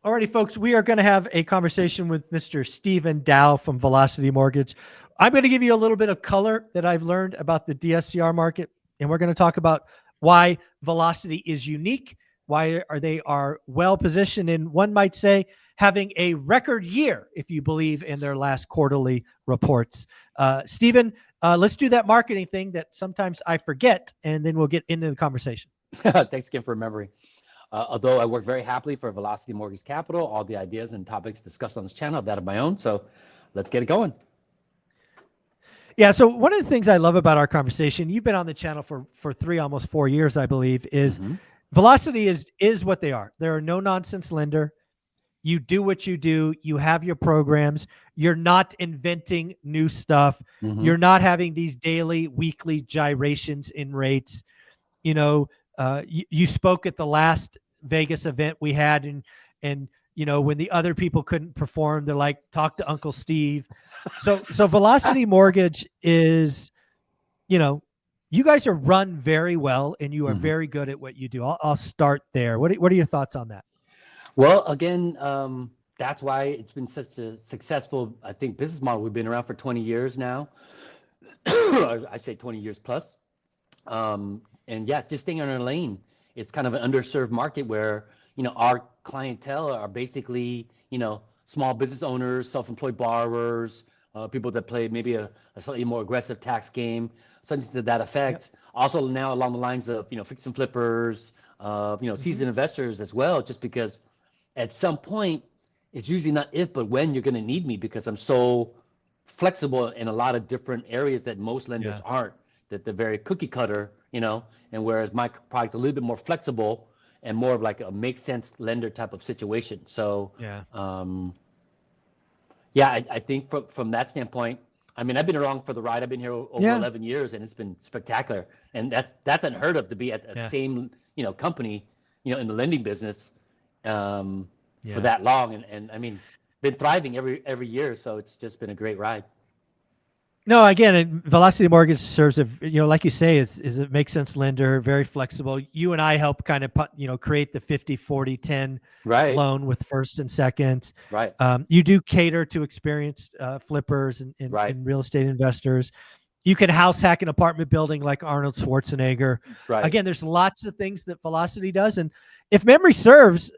Alrighty, folks, we are going to have a conversation with Mr. Stephen Dow from Velocity Mortgage. I'm going to give you a little bit of color that I've learned about the DSCR market, and we're going to talk about why Velocity is unique, why they are well positioned, and one might say having a record year if you believe in their last quarterly reports. Stephen, let's do that marketing thing that sometimes I forget, and then we'll get into the conversation. Thanks again for remembering. Although I work very happily for Velocity Mortgage Capital, all the ideas and topics discussed on this channel are that of my own. So let's get it going. Yeah. So one of the things I love about our conversation, you've been on the channel for almost 4 years, I believe, is Velocity is what they are. They're a no nonsense lender. You do what you do. You have your programs. You're not inventing new stuff. You're not having these daily, weekly gyrations in rates. You know, you spoke at the last Vegas event we had, and you know, when the other people couldn't perform, they're like, talk to Uncle Steve. So Velocity Mortgage is, you know, you guys are run very well, and you are very good at what you do. I'll start there. What are your thoughts on that? Well, again, that's why it's been such a successful, I think, business model. We've been around for 20 years now. I say 20 years plus. And yeah, just staying in our lane. It's kind of an underserved market where, you know, our clientele are basically, you know, small business owners, self-employed borrowers, people that play maybe a slightly more aggressive tax game, something to that effect. Yep. Also now along the lines of, you know, fix and flippers, you know, seasoned investors as well, just because at some point, it's usually not if, but when you're going to need me, because I'm so flexible in a lot of different areas that most lenders aren't, that they're very cookie cutter, you know, and whereas my product's a little bit more flexible and more of like a make sense lender type of situation. So, I think from that standpoint, I mean, I've been around for the ride. I've been here over 11 years, and it's been spectacular. And that's unheard of to be at the same, you know, company, you know, in the lending business for that long. And I mean, been thriving every year. So it's just been a great ride. No, again, Velocity Mortgage serves a, you know, like you say, is a make sense lender, very flexible. You and I help kind of, you know, create the 50, 40, 10 loan with first and second. Right. You do cater to experienced flippers and real estate investors. You can house hack an apartment building like Arnold Schwarzenegger. Right. Again, there's lots of things that Velocity does. And if memory serves,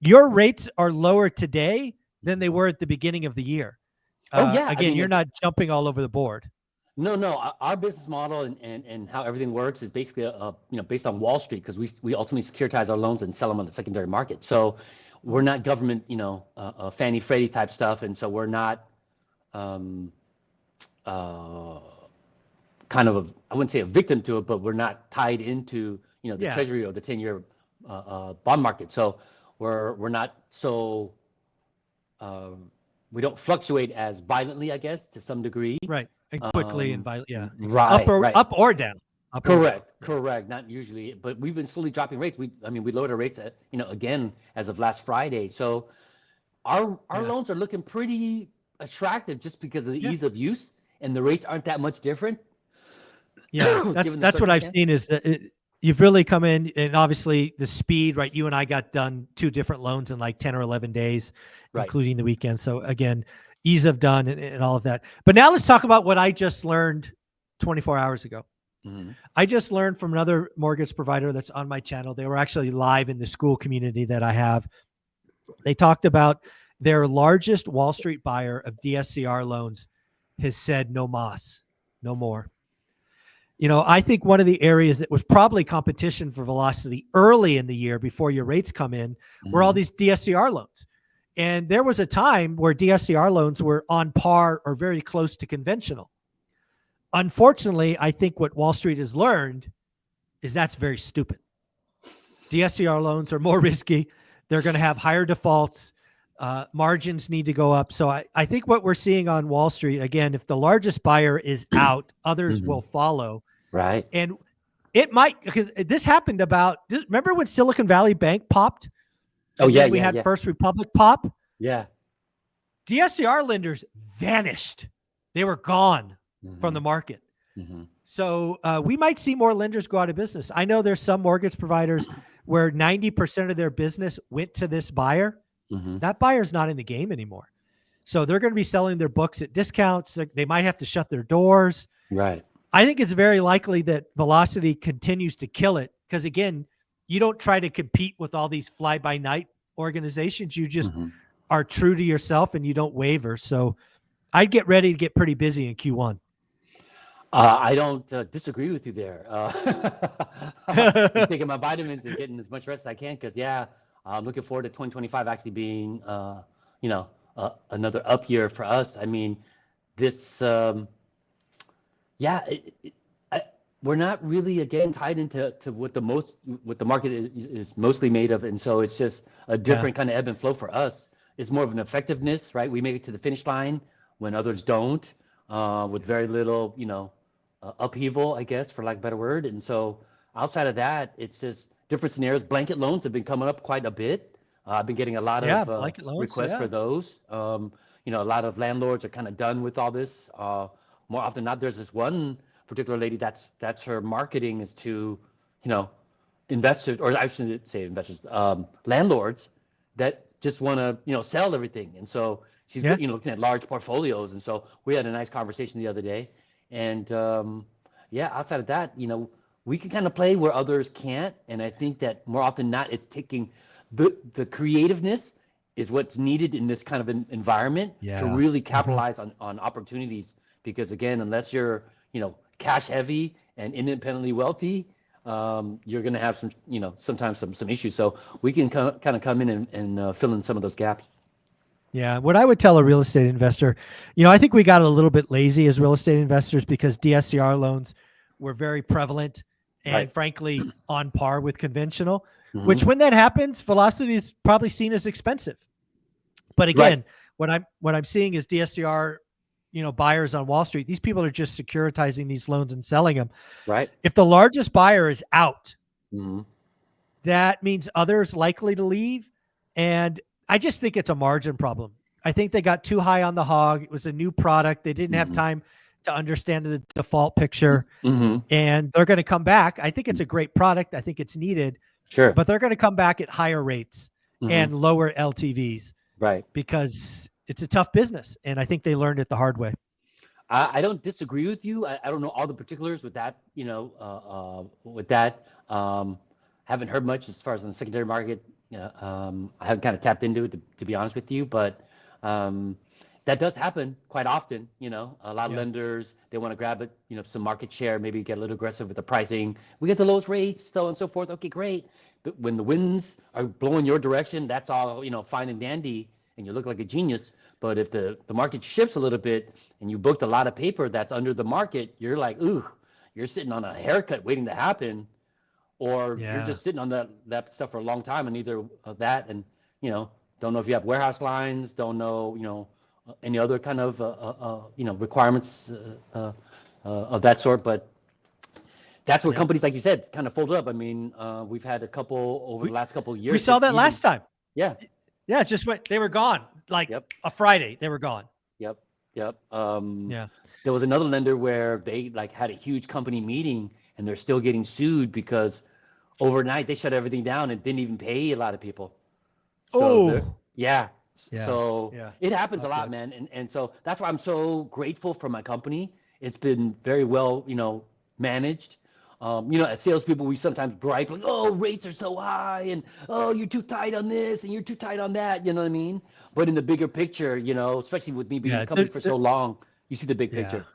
your rates are lower today than they were at the beginning of the year. Again, I mean, you're not jumping all over the board. No. Our business model and how everything works is basically you know, based on Wall Street, because we ultimately securitize our loans and sell them on the secondary market. So we're not government, you know, Fannie Freddie type stuff, and so we're not kind of I wouldn't say a victim to it, but we're not tied into, you know, the Treasury or the 10-year bond market. So we're not so. We don't fluctuate as violently, I guess, to some degree. Right. And quickly and violently. Yeah. Exactly. Right. Up or down. Correct. Not usually, but we've been slowly dropping rates. We lowered our rates, you know, again, as of last Friday. So our loans are looking pretty attractive just because of the ease of use, and the rates aren't that much different. Yeah. that's what I've seen is that you've really come in, and obviously the speed, right? You and I got done 2 different loans in like 10 or 11 days, including the weekend. So again, ease of done and all of that. But now let's talk about what I just learned 24 hours ago. I just learned from another mortgage provider that's on my channel. They were actually live in the school community that I have. They talked about their largest Wall Street buyer of DSCR loans has said no mas, no more. You know, I think one of the areas that was probably competition for Velocity early in the year before your rates come in were all these DSCR loans. And there was a time where DSCR loans were on par or very close to conventional. Unfortunately, I think what Wall Street has learned is that's very stupid. DSCR loans are more risky. They're going to have higher defaults. Margins need to go up. So I think what we're seeing on Wall Street, again, if the largest buyer is out, others will follow. Right. And it might, because this happened remember when Silicon Valley Bank popped? We had First Republic pop. Yeah. DSCR lenders vanished. They were gone from the market. So we might see more lenders go out of business. I know there's some mortgage providers where 90% of their business went to this buyer, that buyer's not in the game anymore. So they're going to be selling their books at discounts. They might have to shut their doors. Right. I think it's very likely that Velocity continues to kill it because, again, you don't try to compete with all these fly-by-night organizations. You just are true to yourself and you don't waver. So I'd get ready to get pretty busy in Q1. I don't disagree with you there. I'm taking my vitamins and getting as much rest as I can because, I'm looking forward to 2025 actually being, another up year for us. I mean, this, we're not really, again, tied into what the market is mostly made of. And so it's just a different kind of ebb and flow for us. It's more of an effectiveness, right? We make it to the finish line when others don't, with very little, upheaval, I guess, for lack of a better word. And so outside of that, it's just different scenarios. Blanket loans have been coming up quite a bit. I've been getting a lot of requests for those. A lot of landlords are kind of done with all this. More often than not, there's this one particular lady that's her marketing is to, investors, or I shouldn't say investors, landlords that just want to, sell everything. And so she's, looking at large portfolios. And so we had a nice conversation the other day. And outside of that, we can kind of play where others can't. And I think that more often than not, it's taking the creativeness is what's needed in this kind of environment to really capitalize on opportunities. Because again, unless you're, cash heavy and independently wealthy, you're going to have some, sometimes some issues. So we can kind of come in and fill in some of those gaps. Yeah. What I would tell a real estate investor, I think we got a little bit lazy as real estate investors because DSCR loans were very prevalent and frankly on par with conventional, which when that happens, Velocity is probably seen as expensive. But again, what I'm seeing is DSCR, buyers on Wall Street, these people are just securitizing these loans and selling them. Right. If the largest buyer is out, that means others likely to leave. And I just think it's a margin problem. I think they got too high on the hog. It was a new product. They didn't have time to understand the default picture, and they're going to come back. I think it's a great product. I think it's needed. Sure. But they're going to come back at higher rates and lower LTVs. Right. Because it's a tough business. And I think they learned it the hard way. I don't disagree with you. I don't know all the particulars with that, haven't heard much as far as on the secondary market. I haven't kind of tapped into it to be honest with you, but that does happen quite often. A lot of lenders, they want to grab it, some market share, maybe get a little aggressive with the pricing. We get the lowest rates, so on and so forth. Okay, great. But when the winds are blowing your direction, that's all, fine and dandy, and you look like a genius. But if the market shifts a little bit and you booked a lot of paper that's under the market, you're like, ooh, you're sitting on a haircut waiting to happen. Or you're just sitting on that stuff for a long time, and either of that and, don't know if you have warehouse lines, don't know, any other kind of, requirements of that sort. But that's where companies, like you said, kind of folded up. I mean, we've had a couple over the last couple of years. We saw that last time. Yeah. Yeah, it just went, they were gone. Like a Friday, they were gone. Yep. There was another lender where they had a huge company meeting and they're still getting sued because overnight they shut everything down and didn't even pay a lot of people. So So it happens a lot, man. And so that's why I'm so grateful for my company. It's been very well, managed. As salespeople, we sometimes gripe like, oh, rates are so high and, oh, you're too tight on this and you're too tight on that. You know what I mean? But in the bigger picture, especially with me being in the company for so long, you see the big picture.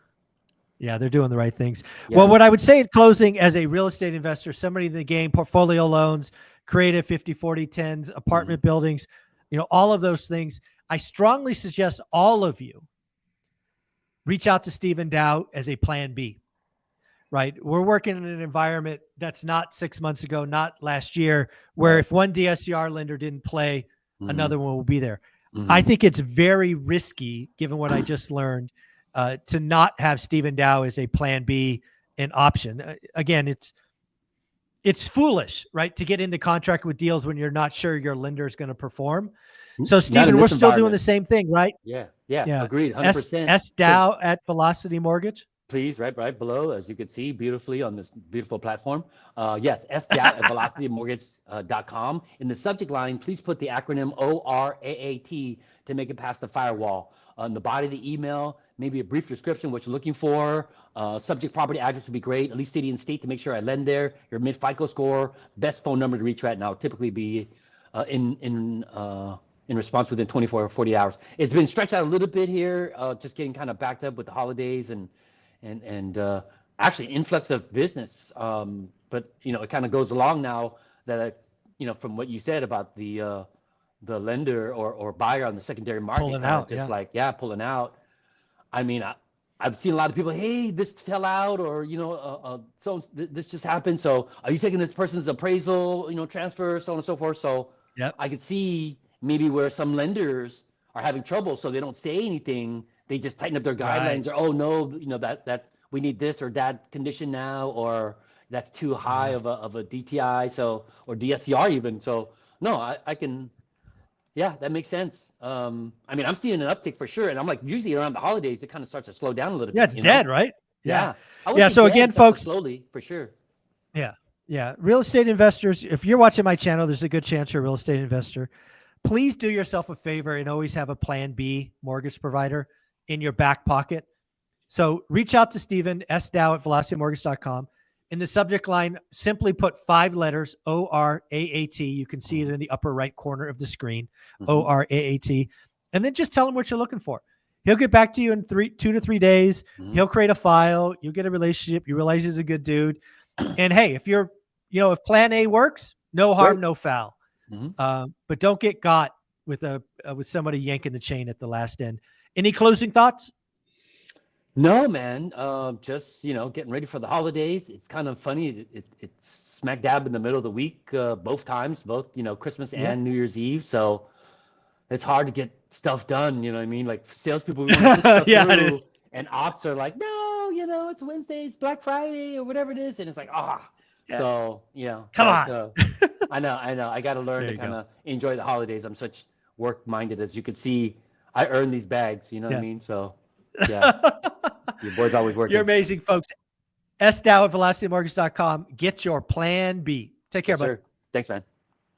Yeah, they're doing the right things. Yeah. Well, what I would say in closing as a real estate investor, somebody in the game, portfolio loans, creative 50, 40, 10s, apartment buildings, all of those things, I strongly suggest all of you reach out to Stephen Dow as a plan B, right? We're working in an environment that's not 6 months ago, not last year, where if one DSCR lender didn't play, another one will be there. I think it's very risky, given what I just learned, to not have Stephen Dow as a plan B an option. Again, it's foolish, right? To get into contract with deals when you're not sure your lender is going to perform. So Stephen, we're still doing the same thing, right? Yeah. Agreed. 100%. S Dow at Velocity Mortgage. please, right below, as you can see beautifully on this beautiful platform. Yes, sdout@velocitymortgage.com. In the subject line, please put the acronym ORAAT to make it past the firewall. On the body of the email, maybe a brief description, what you're looking for. Subject property address would be great, at least city and state to make sure I lend there. Your mid FICO score, best phone number to reach right now, typically be in response within 24 or 40 hours. It's been stretched out a little bit here, just getting kind of backed up with the holidays and actually influx of business. But it kind of goes along now that from what you said about the lender or buyer on the secondary market pulling out, pulling out. I mean, I've seen a lot of people, hey, this fell out, or so this just happened. So are you taking this person's appraisal, transfer, so on and so forth? So I could see maybe where some lenders are having trouble, so they don't say anything. They just tighten up their guidelines, or oh no, that we need this or that condition now, or that's too high of a DTI, so or DSCR even. So no, I can. Yeah, that makes sense. I mean, I'm seeing an uptick for sure, and I'm like, usually around the holidays, it kind of starts to slow down a little bit. Yeah, it's dead, right? Yeah. So again, folks, slowly for sure. Yeah. Real estate investors, if you're watching my channel, there's a good chance you're a real estate investor. Please do yourself a favor and always have a plan B mortgage provider in your back pocket. So reach out to Stephen, sdow@velocitymortgage.com. In the subject line, simply put 5 letters, ORAAT. You can see it in the upper right corner of the screen, ORAAT. And then just tell him what you're looking for. He'll get back to you in 2 to 3 days. He'll create a file. You'll get a relationship. You realize he's a good dude. And hey, if if plan A works, no harm, no foul. But don't get got with somebody yanking the chain at the last end. Any closing thoughts? No, man. Just getting ready for the holidays. It's kind of funny. It's smack dab in the middle of the week, both times, both Christmas and New Year's Eve. So it's hard to get stuff done. You know what I mean? Like salespeople, we want to put stuff through, and ops are like, no, it's Wednesday, it's Black Friday, or whatever it is, and it's like, So come on. I know. I got to learn to kind of enjoy the holidays. I'm such work-minded, as you can see. I earn these bags. You know what I mean? So. Yeah, your boy's always working. You're amazing, folks. sdow@velocitymortgage.com. Get your plan B. Take care, buddy. Thanks, man.